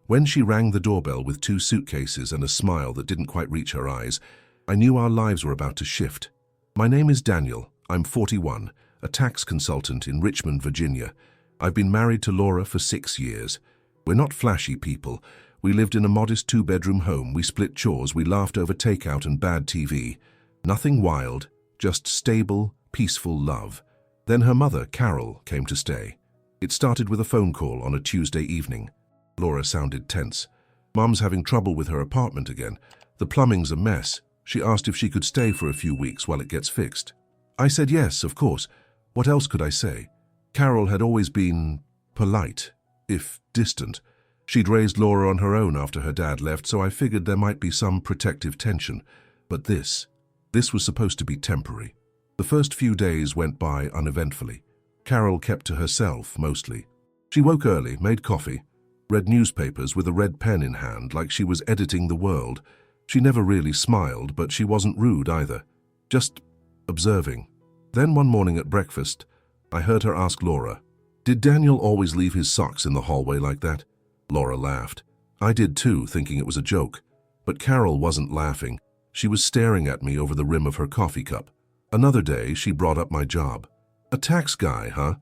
When she rang the doorbell with 2 suitcases and a smile that didn't quite reach her eyes, I knew our lives were about to shift. My name is Daniel. I'm 41, a tax consultant in Richmond, Virginia. I've been married to Laura for 6 years. We're not flashy people. We lived in a modest 2-bedroom home. We split chores. We laughed over takeout and bad TV. Nothing wild, just stable, peaceful love. Then her mother, Carol, came to stay. It started with a phone call on a Tuesday evening. Laura sounded tense. Mum's having trouble with her apartment again. The plumbing's a mess. She asked if she could stay for a few weeks while it gets fixed. I said yes, of course. What else could I say? Carol had always been polite, if distant. She'd raised Laura on her own after her dad left, so I figured there might be some protective tension. But this was supposed to be temporary. The first few days went by uneventfully. Carol kept to herself, mostly. She woke early, made coffee, read newspapers with a red pen in hand like she was editing the world. She never really smiled, but she wasn't rude either, just observing. Then one morning at breakfast, I heard her ask Laura, "Did Daniel always leave his socks in the hallway like that?" Laura laughed. I did too, thinking it was a joke. But Carol wasn't laughing. She was staring at me over the rim of her coffee cup. Another day, she brought up my job. "A tax guy, huh?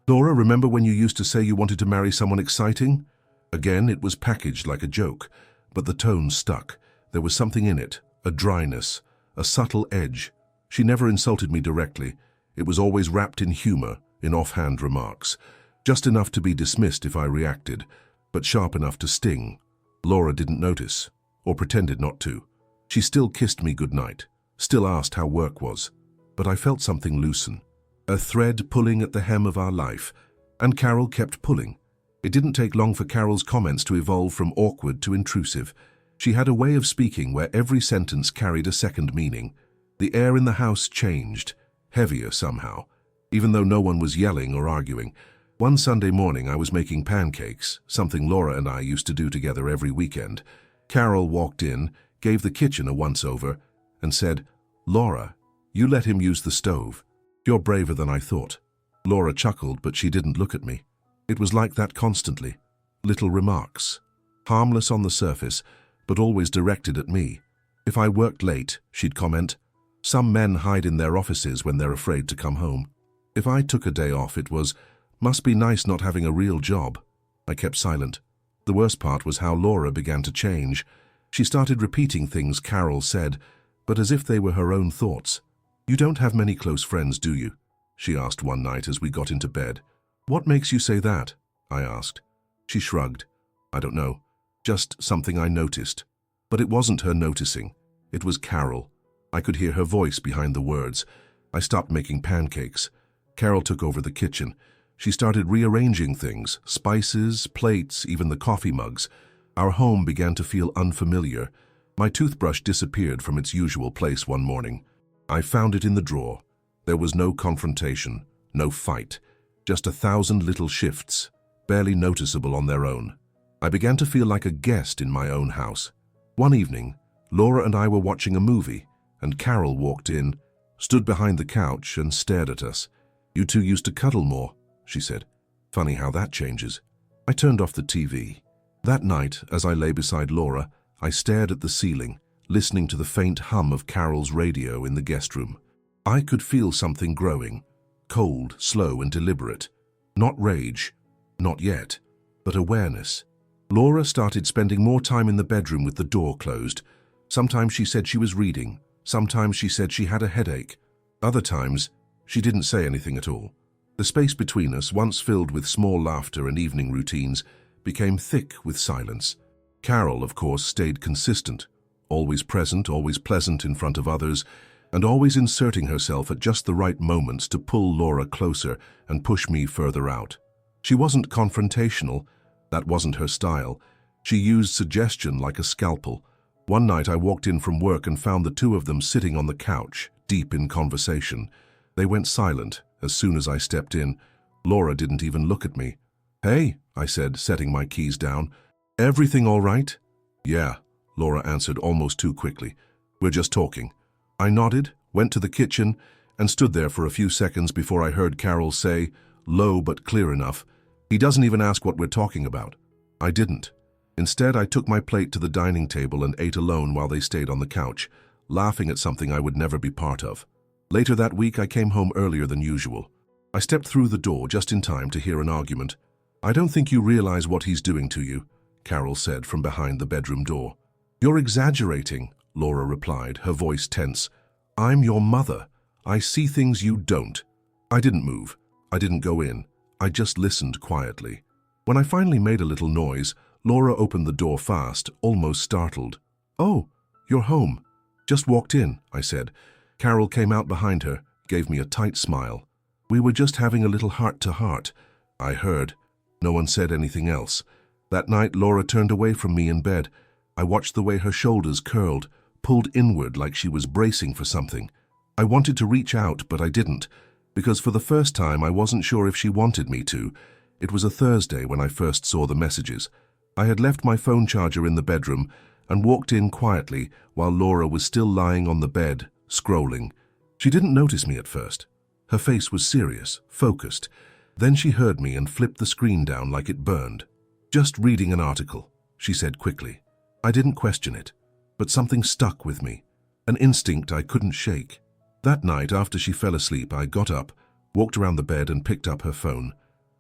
Laura, remember when you used to say you wanted to marry someone exciting?" Again, it was packaged like a joke, but the tone stuck. There was something in it, a dryness, a subtle edge. She never insulted me directly. It was always wrapped in humor, in offhand remarks. Just enough to be dismissed if I reacted, but sharp enough to sting. Laura didn't notice, or pretended not to. She still kissed me goodnight, still asked how work was. But I felt something loosen, a thread pulling at the hem of our life, and Carol kept pulling. It didn't take long for Carol's comments to evolve from awkward to intrusive. She had a way of speaking where every sentence carried a second meaning. The air in the house changed, heavier somehow, even though no one was yelling or arguing. One Sunday morning I was making pancakes, something Laura and I used to do together every weekend. Carol walked in, gave the kitchen a once-over, and said, "Laura, you let him use the stove. You're braver than I thought." Laura chuckled, but she didn't look at me. It was like that constantly. Little remarks, harmless on the surface, but always directed at me. If I worked late, she'd comment, "Some men hide in their offices when they're afraid to come home." If I took a day off, it was, "Must be nice not having a real job." I kept silent. The worst part was how Laura began to change. She started repeating things Carol said, but as if they were her own thoughts. "You don't have many close friends, do you?" she asked one night as we got into bed. "What makes you say that?" I asked. She shrugged. "I don't know. Just something I noticed." But it wasn't her noticing. It was Carol. I could hear her voice behind the words. I stopped making pancakes. Carol took over the kitchen. She started rearranging things, spices, plates, even the coffee mugs. Our home began to feel unfamiliar. My toothbrush disappeared from its usual place one morning. I found it in the drawer. There was no confrontation, no fight. Just 1,000 little shifts, barely noticeable on their own. I began to feel like a guest in my own house. One evening, Laura and I were watching a movie, and Carol walked in, stood behind the couch, and stared at us. "You two used to cuddle more," she said. "Funny how that changes." I turned off the TV. That night, as I lay beside Laura, I stared at the ceiling, listening to the faint hum of Carol's radio in the guest room. I could feel something growing. Cold, slow, and deliberate. Not rage, not yet, but awareness. Laura started spending more time in the bedroom with the door closed. Sometimes she said she was reading. Sometimes she said she had a headache. Other times, she didn't say anything at all. The space between us, once filled with small laughter and evening routines, became thick with silence. Carol, of course, stayed consistent, always present, always pleasant in front of others, and always inserting herself at just the right moments to pull Laura closer and push me further out. She wasn't confrontational. That wasn't her style. She used suggestion like a scalpel. One night I walked in from work and found the two of them sitting on the couch, deep in conversation. They went silent as soon as I stepped in. Laura didn't even look at me. "Hey," I said, setting my keys down. "Everything all right?" "Yeah," Laura answered almost too quickly. "We're just talking." I nodded, went to the kitchen, and stood there for a few seconds before I heard Carol say, low but clear enough, "He doesn't even ask what we're talking about." I didn't. Instead, I took my plate to the dining table and ate alone while they stayed on the couch, laughing at something I would never be part of. Later that week, I came home earlier than usual. I stepped through the door just in time to hear an argument. "I don't think you realize what he's doing to you," Carol said from behind the bedroom door. "You're exaggerating," Laura replied, her voice tense. "I'm your mother. I see things you don't." I didn't move. I didn't go in. I just listened quietly. When I finally made a little noise, Laura opened the door fast, almost startled. "Oh, you're home." "Just walked in," I said. Carol came out behind her, gave me a tight smile. "We were just having a little heart-to-heart." I heard. No one said anything else. That night, Laura turned away from me in bed. I watched the way her shoulders curled, pulled inward like she was bracing for something. I wanted to reach out, but I didn't, because for the first time I wasn't sure if she wanted me to. It was a Thursday when I first saw the messages. I had left my phone charger in the bedroom and walked in quietly while Laura was still lying on the bed, scrolling. She didn't notice me at first. Her face was serious, focused. Then she heard me and flipped the screen down like it burned. "Just reading an article," she said quickly. I didn't question it, but something stuck with me, an instinct I couldn't shake. That night, after she fell asleep, I got up, walked around the bed and picked up her phone.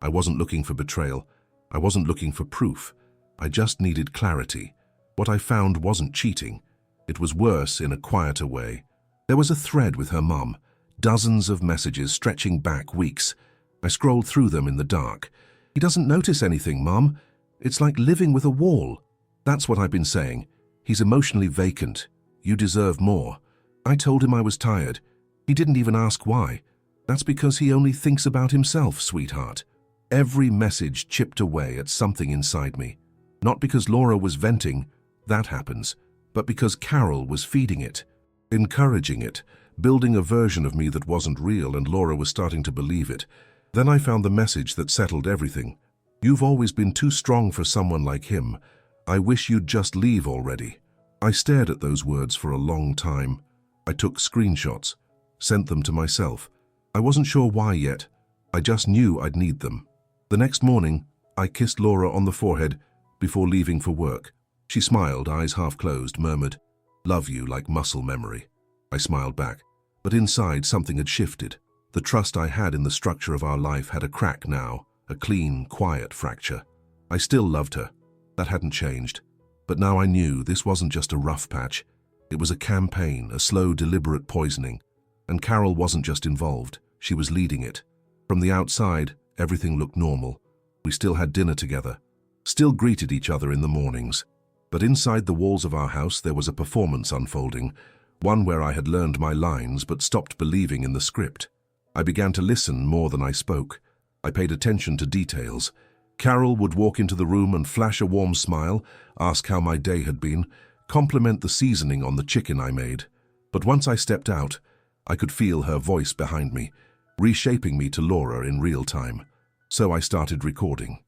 I wasn't looking for betrayal. I wasn't looking for proof. I just needed clarity. What I found wasn't cheating. It was worse in a quieter way. There was a thread with her mum, dozens of messages stretching back weeks. I scrolled through them in the dark. "He doesn't notice anything, Mum. It's like living with a wall." "That's what I've been saying. He's emotionally vacant. You deserve more." I told him I was tired. He didn't even ask why. "That's because he only thinks about himself, sweetheart." Every message chipped away at something inside me. Not because Laura was venting, that happens, but because Carol was feeding it, encouraging it, building a version of me that wasn't real, and Laura was starting to believe it. Then I found the message that settled everything. "You've always been too strong for someone like him. I wish you'd just leave already." I stared at those words for a long time. I took screenshots, sent them to myself. I wasn't sure why yet. I just knew I'd need them. The next morning, I kissed Laura on the forehead before leaving for work. She smiled, eyes half closed, murmured, "Love you like muscle memory." I smiled back, but inside something had shifted. The trust I had in the structure of our life had a crack now, a clean, quiet fracture. I still loved her. That hadn't changed. But now I knew this wasn't just a rough patch. It was a campaign, a slow, deliberate poisoning. And Carol wasn't just involved. She was leading it. From the outside, everything looked normal. We still had dinner together, still greeted each other in the mornings. But inside the walls of our house, there was a performance unfolding, one where I had learned my lines but stopped believing in the script. I began to listen more than I spoke. I paid attention to details. Carol would walk into the room and flash a warm smile, ask how my day had been, compliment the seasoning on the chicken I made. But once I stepped out, I could feel her voice behind me, reshaping me to Laura in real time. So I started recording.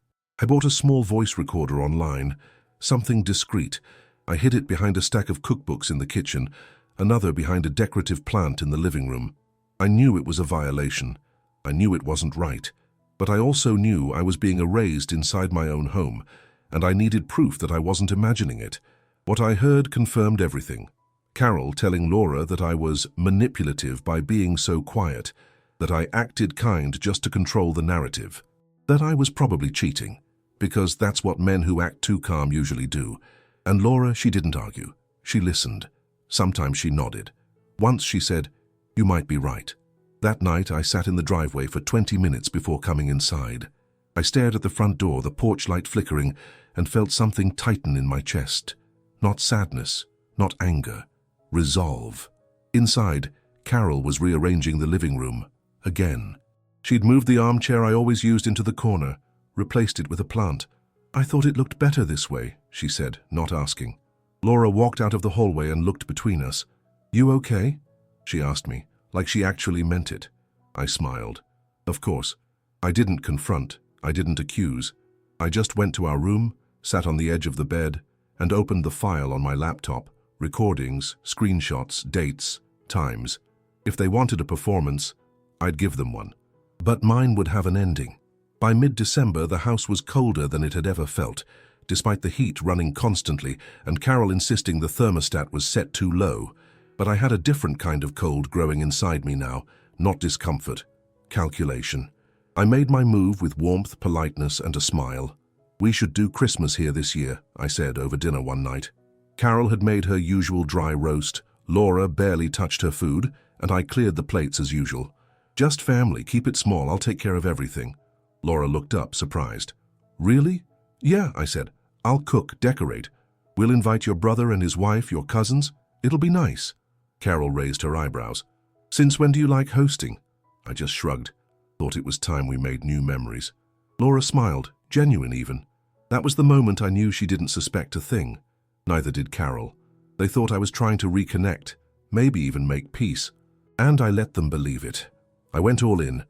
I bought a small voice recorder online, something discreet. I hid it behind a stack of cookbooks in the kitchen, another behind a decorative plant in the living room. I knew it was a violation. I knew it wasn't right. But I also knew I was being erased inside my own home, and I needed proof that I wasn't imagining it. What I heard confirmed everything. Carol telling Laura that I was manipulative by being so quiet, that I acted kind just to control the narrative, that I was probably cheating, because that's what men who act too calm usually do. And Laura, she didn't argue. She listened. Sometimes she nodded. Once she said, "You might be right." That night, I sat in the driveway for 20 minutes before coming inside. I stared at the front door, the porch light flickering, and felt something tighten in my chest. Not sadness, not anger. Resolve. Inside, Carol was rearranging the living room. Again. She'd moved the armchair I always used into the corner, replaced it with a plant. "I thought it looked better this way," she said, not asking. Laura walked out of the hallway and looked between us. "You okay?" she asked me, like she actually meant it. I smiled. Of course. I didn't confront. I didn't accuse. I just went to our room, sat on the edge of the bed, and opened the file on my laptop. Recordings, screenshots, dates, times. If they wanted a performance, I'd give them one. But mine would have an ending. By mid-December, the house was colder than it had ever felt. despite the heat running constantly and Carol insisting the thermostat was set too low. But I had a different kind of cold growing inside me now, not discomfort, calculation. I made my move with warmth, politeness, and a smile. "We should do Christmas here this year," I said over dinner one night. Carol had made her usual dry roast, Laura barely touched her food, and I cleared the plates as usual. "Just family, keep it small, I'll take care of everything." Laura looked up, surprised. "Really?" "Yeah," I said. "I'll cook, decorate. We'll invite your brother and his wife, your cousins. It'll be nice." Carol raised her eyebrows. "Since when do you like hosting?" I just shrugged. Thought it was time we made new memories. Laura smiled, genuine even. That was the moment I knew she didn't suspect a thing. Neither did Carol. They thought I was trying to reconnect, maybe even make peace. And I let them believe it. I went all in.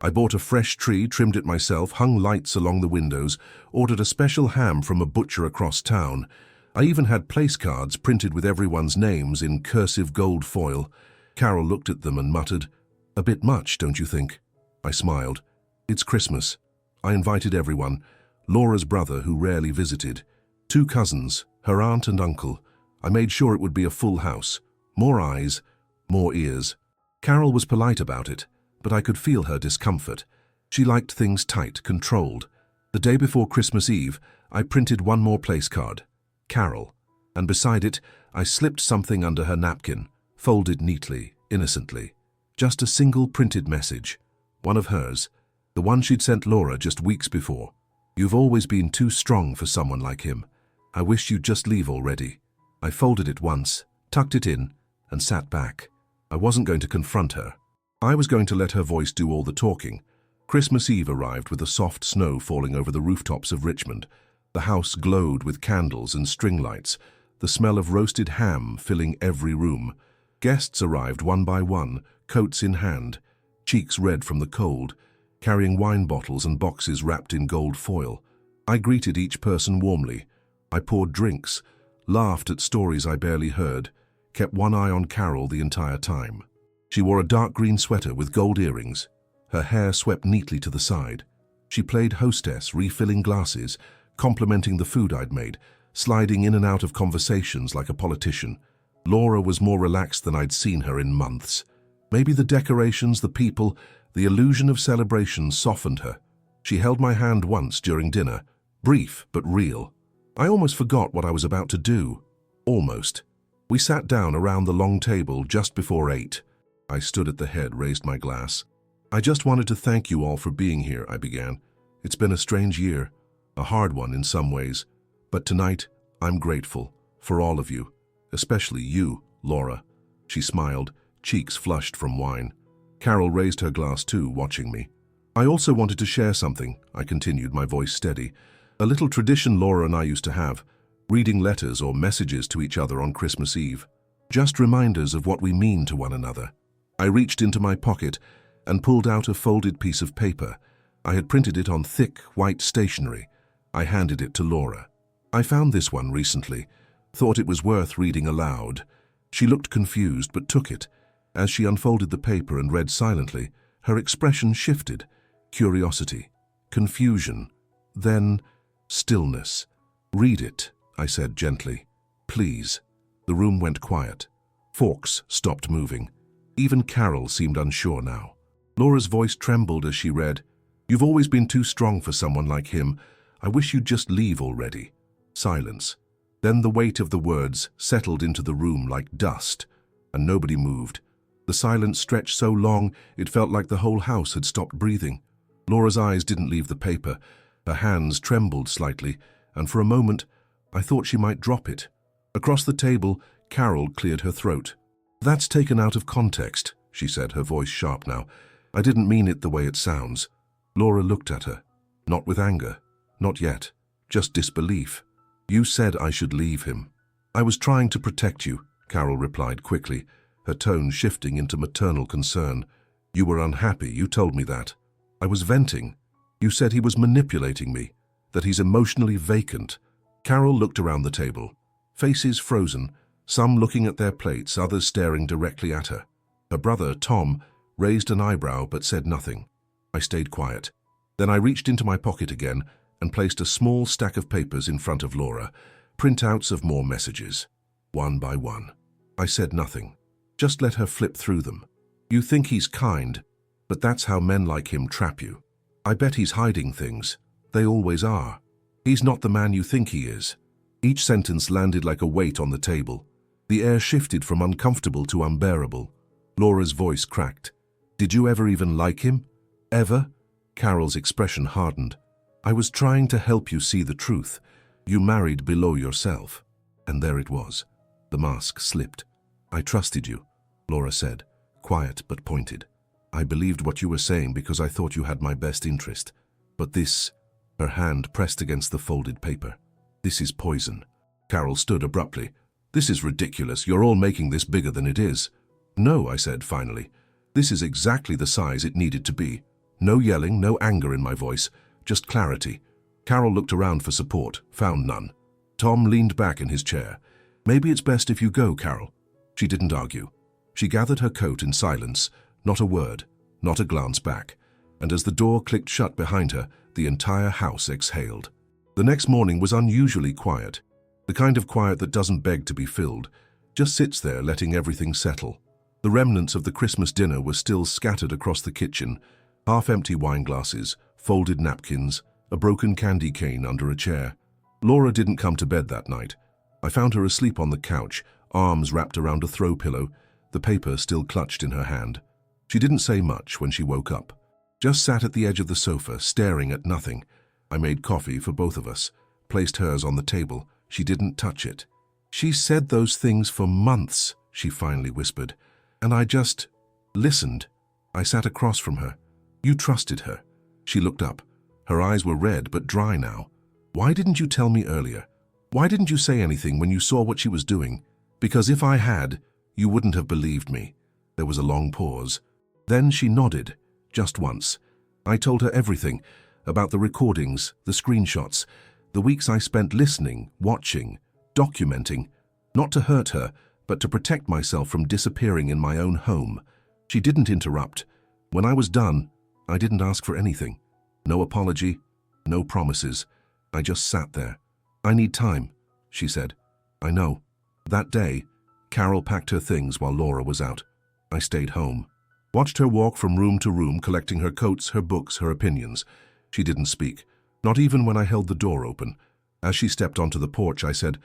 I bought a fresh tree, trimmed it myself, hung lights along the windows, ordered a special ham from a butcher across town. I even had place cards printed with everyone's names in cursive gold foil. Carol looked at them and muttered, "A bit much, don't you think?" I smiled. "It's Christmas." I invited everyone. Laura's brother, who rarely visited. 2 cousins, her aunt and uncle. I made sure it would be a full house. More eyes, more ears. Carol was polite about it, but I could feel her discomfort. She liked things tight, controlled. The day before Christmas Eve, I printed one more place card. Carol. And beside it, I slipped something under her napkin, folded neatly, innocently. Just a single printed message. One of hers. The one she'd sent Laura just weeks before. "You've always been too strong for someone like him. I wish you'd just leave already." I folded it once, tucked it in, and sat back. I wasn't going to confront her. I was going to let her voice do all the talking. Christmas Eve arrived with a soft snow falling over the rooftops of Richmond. The house glowed with candles and string lights, the smell of roasted ham filling every room. Guests arrived one by one, coats in hand, cheeks red from the cold, carrying wine bottles and boxes wrapped in gold foil. I greeted each person warmly. I poured drinks, laughed at stories I barely heard, kept one eye on Carol the entire time. She wore a dark green sweater with gold earrings, her hair swept neatly to the side. She played hostess, refilling glasses, complimenting the food I'd made, sliding in and out of conversations like a politician. Laura was more relaxed than I'd seen her in months. Maybe the decorations, the people, the illusion of celebration softened her. She held my hand once during dinner, brief but real. I almost forgot what I was about to do. Almost. We sat down around the long table just before 8. I stood at the head, raised my glass. "I just wanted to thank you all for being here," I began. "It's been a strange year, a hard one in some ways. But tonight, I'm grateful for all of you, especially you, Laura." She smiled, cheeks flushed from wine. Carol raised her glass too, watching me. "I also wanted to share something," I continued, my voice steady. "A little tradition Laura and I used to have, reading letters or messages to each other on Christmas Eve. Just reminders of what we mean to one another." I reached into my pocket and pulled out a folded piece of paper. I had printed it on thick, white stationery. I handed it to Laura. "I found this one recently. Thought it was worth reading aloud." She looked confused but took it. As she unfolded the paper and read silently, her expression shifted. Curiosity, confusion, then stillness. "Read it," I said gently. "Please." The room went quiet. Forks stopped moving. Even Carol seemed unsure now. Laura's voice trembled as she read, "You've always been too strong for someone like him. I wish you'd just leave already." Silence. Then the weight of the words settled into the room like dust, and nobody moved. The silence stretched so long it felt like the whole house had stopped breathing. Laura's eyes didn't leave the paper. Her hands trembled slightly, and for a moment I thought she might drop it. Across the table, Carol cleared her throat. "That's taken out of context," she said, her voice sharp now. "I didn't mean it the way it sounds." Laura looked at her. Not with anger. Not yet. Just disbelief. "You said I should leave him." "I was trying to protect you," Carol replied quickly, her tone shifting into maternal concern. "You were unhappy, you told me that." "I was venting. You said he was manipulating me, that he's emotionally vacant." Carol looked around the table. Faces frozen, some looking at their plates, others staring directly at her. Her brother, Tom, raised an eyebrow but said nothing. I stayed quiet. Then I reached into my pocket again and placed a small stack of papers in front of Laura, printouts of more messages. One by one. I said nothing. Just let her flip through them. You think he's kind, but that's how men like him trap you. I bet he's hiding things. They always are. He's not the man you think he is. Each sentence landed like a weight on the table. The air shifted from uncomfortable to unbearable. Laura's voice cracked. Did you ever even like him? Ever? Carol's expression hardened. I was trying to help you see the truth. You married below yourself. And there it was. The mask slipped. I trusted you, Laura said, quiet but pointed. I believed what you were saying because I thought you had my best interest. But this, her hand pressed against the folded paper. This is poison. Carol stood abruptly. This is ridiculous. You're all making this bigger than it is. No, I said finally. This is exactly the size it needed to be. No yelling, no anger in my voice, just clarity. Carol looked around for support, found none. Tom leaned back in his chair. Maybe it's best if you go, Carol. She didn't argue. She gathered her coat in silence, not a word, not a glance back. And as the door clicked shut behind her, the entire house exhaled. The next morning was unusually quiet. The kind of quiet that doesn't beg to be filled, just sits there letting everything settle. The remnants of the Christmas dinner were still scattered across the kitchen, half-empty wine glasses, folded napkins, a broken candy cane under a chair. Laura didn't come to bed that night. I found her asleep on the couch, arms wrapped around a throw pillow, the paper still clutched in her hand. She didn't say much when she woke up. Just sat at the edge of the sofa, staring at nothing. I made coffee for both of us, placed hers on the table. She didn't touch it. She said those things for months, she finally whispered. And I just listened. I sat across from her. You trusted her. She looked up. Her eyes were red but dry now. Why didn't you tell me earlier? Why didn't you say anything when you saw what she was doing? Because if I had, you wouldn't have believed me. There was a long pause. Then she nodded, just once. I told her everything, about the recordings, the screenshots, the weeks I spent listening, watching, documenting, not to hurt her, but to protect myself from disappearing in my own home. She didn't interrupt. When I was done, I didn't ask for anything. No apology, no promises. I just sat there. I need time, she said. I know. That day, Carol packed her things while Laura was out. I stayed home. Watched her walk from room to room, collecting her coats, her books, her opinions. She didn't speak, not even when I held the door open. As she stepped onto the porch, I said,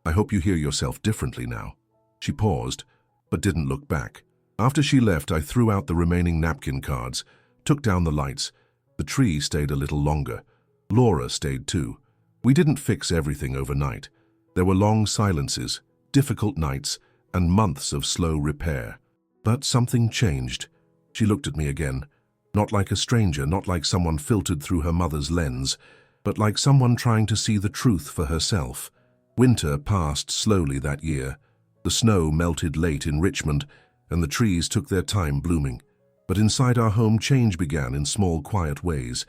I hope you hear yourself differently now. She paused, but didn't look back. After she left, I threw out the remaining napkin cards, took down the lights. The tree stayed a little longer. Laura stayed too. We didn't fix everything overnight. There were long silences, difficult nights, and months of slow repair. But something changed. She looked at me again, not like a stranger, not like someone filtered through her mother's lens, but like someone trying to see the truth for herself. Winter passed slowly that year. The snow melted late in Richmond, and the trees took their time blooming. But inside our home, change began in small, quiet ways.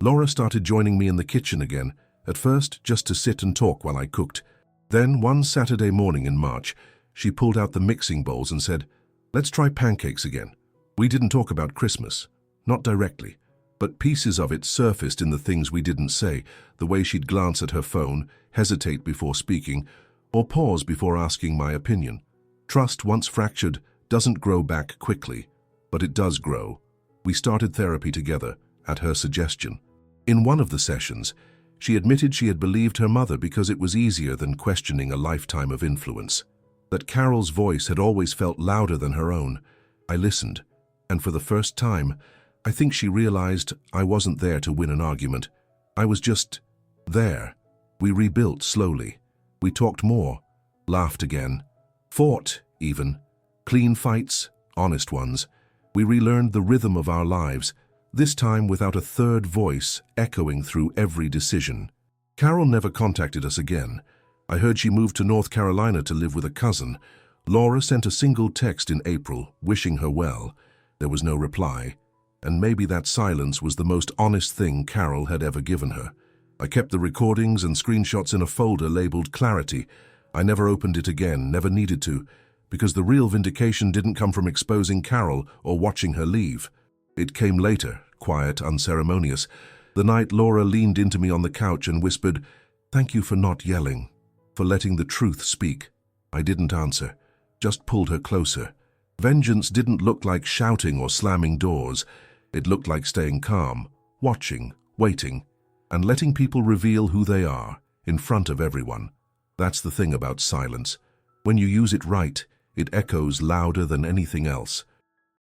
Laura started joining me in the kitchen again, at first just to sit and talk while I cooked. Then, one Saturday morning in March, she pulled out the mixing bowls and said, Let's try pancakes again. We didn't talk about Christmas, not directly, but pieces of it surfaced in the things we didn't say, the way she'd glance at her phone, hesitate before speaking, or pause before asking my opinion. Trust, once fractured, doesn't grow back quickly, but it does grow. We started therapy together, at her suggestion. In one of the sessions, she admitted she had believed her mother because it was easier than questioning a lifetime of influence. That Carol's voice had always felt louder than her own. I listened, and for the first time, I think she realized I wasn't there to win an argument. I was just there. We rebuilt slowly. We talked more, laughed again, fought even. Clean fights, honest ones. We relearned the rhythm of our lives, this time without a third voice echoing through every decision. Carol never contacted us again. I heard she moved to North Carolina to live with a cousin. Laura sent a single text in April, wishing her well. There was no reply, and maybe that silence was the most honest thing Carol had ever given her. I kept the recordings and screenshots in a folder labeled Clarity. I never opened it again, never needed to, because the real vindication didn't come from exposing Carol or watching her leave. It came later, quiet, unceremonious, The night Laura leaned into me on the couch and whispered, "Thank you for not yelling, for letting the truth speak." I didn't answer, just pulled her closer. Vengeance didn't look like shouting or slamming doors. It looked like staying calm, watching, waiting, and letting people reveal who they are, in front of everyone. That's the thing about silence. When you use it right, it echoes louder than anything else.